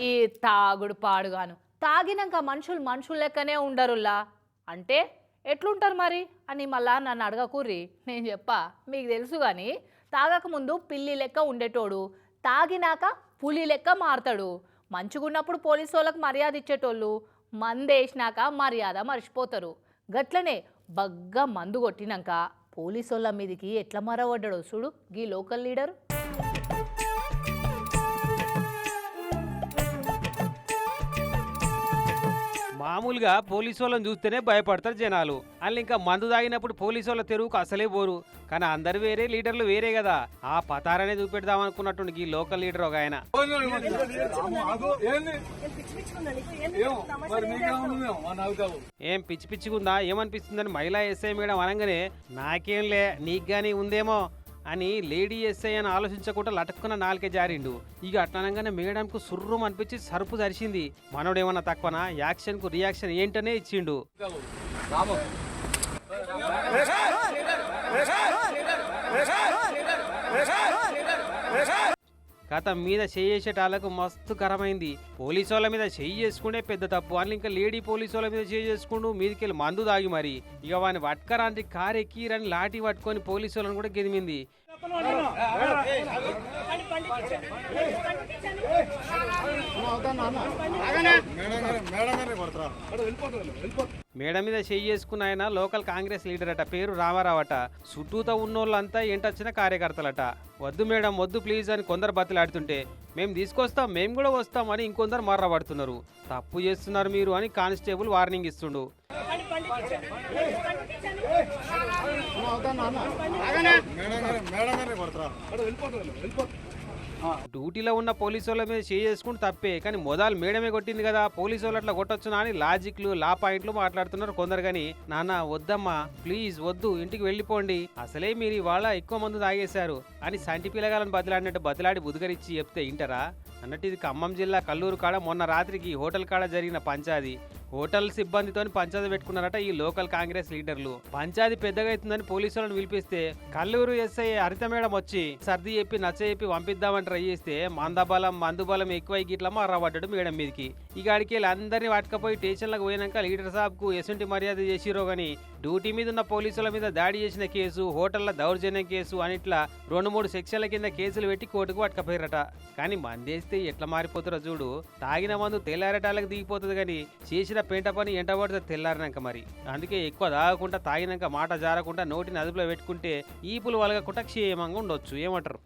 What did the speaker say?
ఈ తాగుడు పాడుగాను తాగినాక మనుషులు లెక్కనే ఉండరులా అంటే ఎట్లుంటారు మరి అని మళ్ళా నన్ను అడగకూర్రి నేను చెప్పా మీకు తెలుసు కానీ తాగకముందు పిల్లి లెక్క ఉండేటోడు తాగినాక పులి లెక్క మారతాడు మంచిగున్నప్పుడు పోలీసు వాళ్ళకి మర్యాద ఇచ్చేటోళ్ళు మందేసినాక మర్యాద మర్చిపోతారు గట్లనే బగ్గా మందు కొట్టినాక పోలీసు వాళ్ళ మీదకి ఎట్లా మరవడ్డాడు చూడు గీ లోకల్ లీడర్. మామూలుగా పోలీసు వాళ్ళని చూస్తేనే భయపడతారు జనాలు. వాళ్ళు ఇంకా మందు తాగినప్పుడు పోలీసు వాళ్ళ తెరువుకు అసలే పోరు. కానీ అందరు వేరే, లీడర్లు వేరే కదా. ఆ పతారనే చూపెడదాం అనుకున్నట్టు ఈ లోకల్ లీడర్ ఒక ఆయన. ఏం పిచ్చి పిచ్చిగుందా, ఏమనిపిస్తుందని మహిళా ఎస్ఐ మేడం అనగానే నాకేంలే నీకు గానీ ఉందేమో అని లేడీ ఎస్ఐ అని ఆలోచించకుండా లటక్కున నాలుకే జారిండు. ఇక అట్లనగానే మేడంకు సుర్రం అనిపించి సరుపు జరిచింది. మనోడేమన్నా తక్కువనా, యాక్షన్ కు రియాక్షన్ ఏంటనే ఇచ్చిండు. కథ మీద చేసేటాలకు మస్తు కరమైంది. పోలీసు వాళ్ళ మీద చెయ్యి చేసుకుంటే పెద్ద తప్పు అని ఇంకా లేడీ పోలీసు వాళ్ళ మీద చేయి చేసుకుంటూ మీదికెళ్ళి మందు తాగి మరి ఇక వాడిని పట్టుకరాంటి కారు ఎక్కిరని లాఠీ పట్టుకొని పోలీసు వాళ్ళని కూడా గెదిమింది. మేడం మీద చెయ్యి చేసుకున్న ఆయన లోకల్ కాంగ్రెస్ లీడర్ అట, పేరు రామారావట. చుట్టూతో ఉన్నోళ్ళంతా ఏంటొచ్చిన కార్యకర్తలట. వద్దు మేడం వద్దు ప్లీజ్ అని కొందరు బతిలాడుతుంటే మేము తీసుకొస్తాం, మేము కూడా వస్తాం అని ఇంకొందరు మర్రబడుతున్నారు. తప్పు చేస్తున్నారు మీరు అని కానిస్టేబుల్ వార్నింగ్ ఇస్తుండు. డ్యూటీలో ఉన్న పోలీసు వాళ్ళ మీద చేసుకుంటూ తప్పే, కానీ మొదలు మేడమే కొట్టింది కదా, పోలీసు వాళ్ళు అట్లా కొట్టొచ్చునా అని లాజిక్లు లా పాయింట్లు మాట్లాడుతున్నారు కొందరు. కానీ నాన్న వద్దమ్మా ప్లీజ్ వద్దు, ఇంటికి వెళ్ళిపోండి, అసలే మీరు ఇవాళ ఎక్కువ మంది తాగేశారు అని సంటి పిల్లగాలను బదిలాడినట్టు బదిలాడి బుధగరిచ్చి చెప్తే ఇంటరా అన్నట్టు. ఇది ఖమ్మం జిల్లా కల్లూరు కాడ మొన్న రాత్రికి హోటల్ కాడ జరిగిన పంచాది. హోటల్ సిబ్బందితో పంచాది పెట్టుకున్నారట ఈ లోకల్ కాంగ్రెస్ లీడర్లు. పంచాది పెద్దగా అవుతుందని పోలీసు వాళ్ళని పిలిపిస్తే కల్లూరు ఎస్ఐ హరిత మేడం వచ్చి సర్ది చెప్పి నచ్చ చెప్పి పంపిద్దామని ట్రై చేస్తే మందు బలం ఎక్కువై గిట్లా మర్రబడ్డాడు మేడం మీదకి. ఈ గాడికి అందరినీ పట్టుకపోయి స్టేషన్లకు పోయినాక లీడర్ సాబ్ కు ఎసుంటి మర్యాద చేసిరో గానీ డ్యూటీ మీద ఉన్న పోలీసుల మీద దాడి చేసిన కేసు, హోటళ్ల దౌర్జన్యం కేసు అనిట్లా 2-3 సెక్షన్ల కింద కేసులు పెట్టి కోర్టుకు పట్టుకపోయారట. కానీ మందేస్తే ఎట్లా మారిపోతారో చూడు. తాగిన మందు తెల్లారటాలకు దిగిపోతుంది కానీ చేసిన పెంట పని ఎంట పడితే తెల్లారినాక మరి. అందుకే ఎక్కువ తాగకుండా తాగినాక మాట జారకుండా నోటిని అదుపులో పెట్టుకుంటే ఈపులు వలగకుండా క్షేమంగా ఉండొచ్చు. ఏమంటారు?